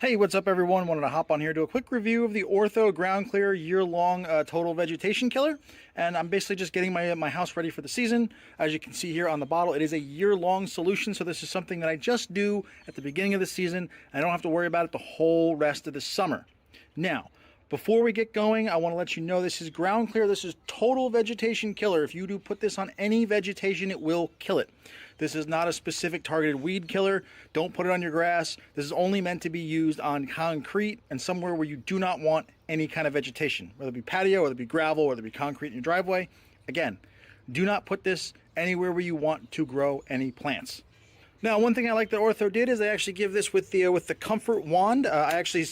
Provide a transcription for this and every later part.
Hey, what's up everyone? Wanted to hop on here, do a quick review of the Ortho GroundClear year-long total vegetation killer. And I'm basically just getting my house ready for the season. As you can see here on the bottle, it is a year-long solution, so this is something that I just do at the beginning of the season. I don't have to worry about it the whole rest of the summer. Now, before we get going, I want to let you know this is GroundClear. This is total vegetation killer. If you do put this on any vegetation, it will kill it. This is not a specific targeted weed killer. Don't put it on your grass. This is only meant to be used on concrete and somewhere where you do not want any kind of vegetation, whether it be patio, whether it be gravel, whether it be concrete in your driveway. Again, do not put this anywhere where you want to grow any plants. Now, one thing I like that Ortho did is they actually give this with the comfort wand. I actually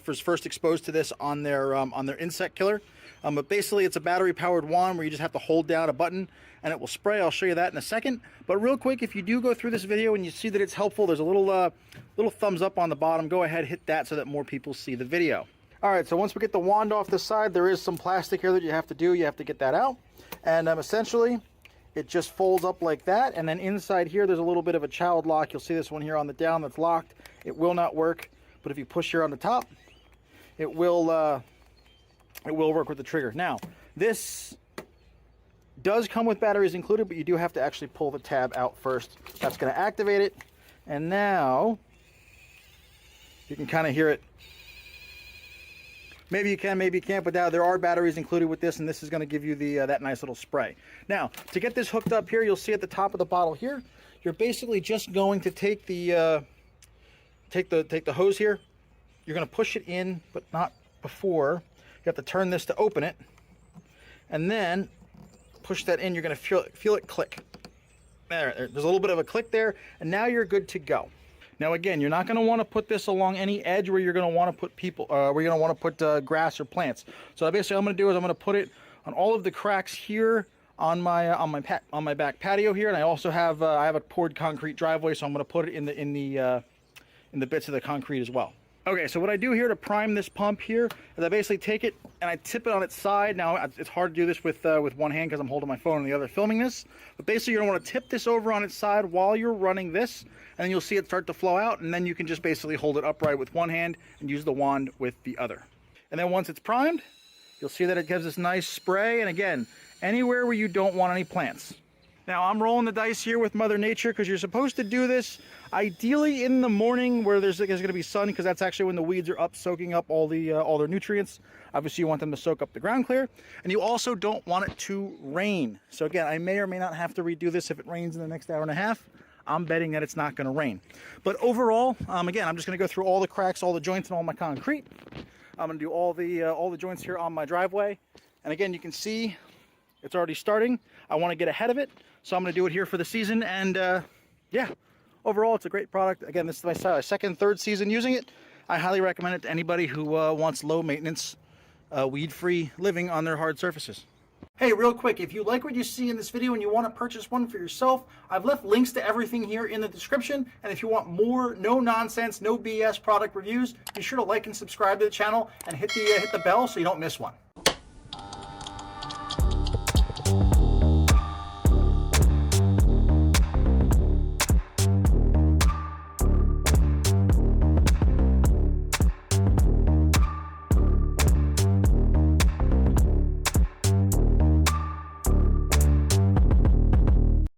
was first exposed to this on their insect killer. But basically, it's a battery-powered wand where you just have to hold down a button and it will spray. I'll show you that in a second. But real quick, if you do go through this video and you see that it's helpful, there's a little thumbs up on the bottom. Go ahead, hit that so that more people see the video. All right, so once we get the wand off the side, there is some plastic here that you have to do. You have to get that out, and essentially, it just folds up like that, and then inside here there's a little bit of a child lock. You'll see this one here on the down that's locked. It will not work, but if you push here on the top, it will work with the trigger. Now, this does come with batteries included, but you do have to actually pull the tab out first. That's going to activate it, and now you can kind of hear it. Maybe you can, maybe you can't, but now there are batteries included with this, and this is going to give you that nice little spray. Now, to get this hooked up here, you'll see at the top of the bottle here, you're basically just going to take the hose here. You're going to push it in, but not before. You have to turn this to open it, and then push that in. You're going to feel it click. There's a little bit of a click there, and now you're good to go. Now again, you're not going to want to put this along any edge where you're going to want to put grass or plants. So basically, what I'm going to do is I'm going to put it on all of the cracks here on my back patio here, and I also have I have a poured concrete driveway, so I'm going to put it in the bits of the concrete as well. Okay, so what I do here to prime this pump here is I basically take it and I tip it on its side. Now, it's hard to do this with one hand because I'm holding my phone and the other filming this. But basically, you're going to want to tip this over on its side while you're running this, and then you'll see it start to flow out, and then you can just basically hold it upright with one hand and use the wand with the other. And then once it's primed, you'll see that it gives this nice spray, and again, anywhere where you don't want any plants. Now, I'm rolling the dice here with Mother Nature because you're supposed to do this ideally in the morning where there's going to be sun, because that's actually when the weeds are up soaking up all their nutrients. Obviously, you want them to soak up the ground clear, and you also don't want it to rain. So again, I may or may not have to redo this if it rains in the next hour and a half. I'm betting that it's not going to rain. But overall, again, I'm just going to go through all the cracks, all the joints, and all my concrete. I'm going to do all the joints here on my driveway. And again, you can see it's already starting. I want to get ahead of it, so I'm going to do it here for the season. And yeah, overall, it's a great product. Again, this is my second, third season using it. I highly recommend it to anybody who wants low maintenance, weed-free living on their hard surfaces. Hey, real quick, if you like what you see in this video and you want to purchase one for yourself, I've left links to everything here in the description. And if you want more no-nonsense, no BS product reviews, be sure to like and subscribe to the channel and hit the bell so you don't miss one.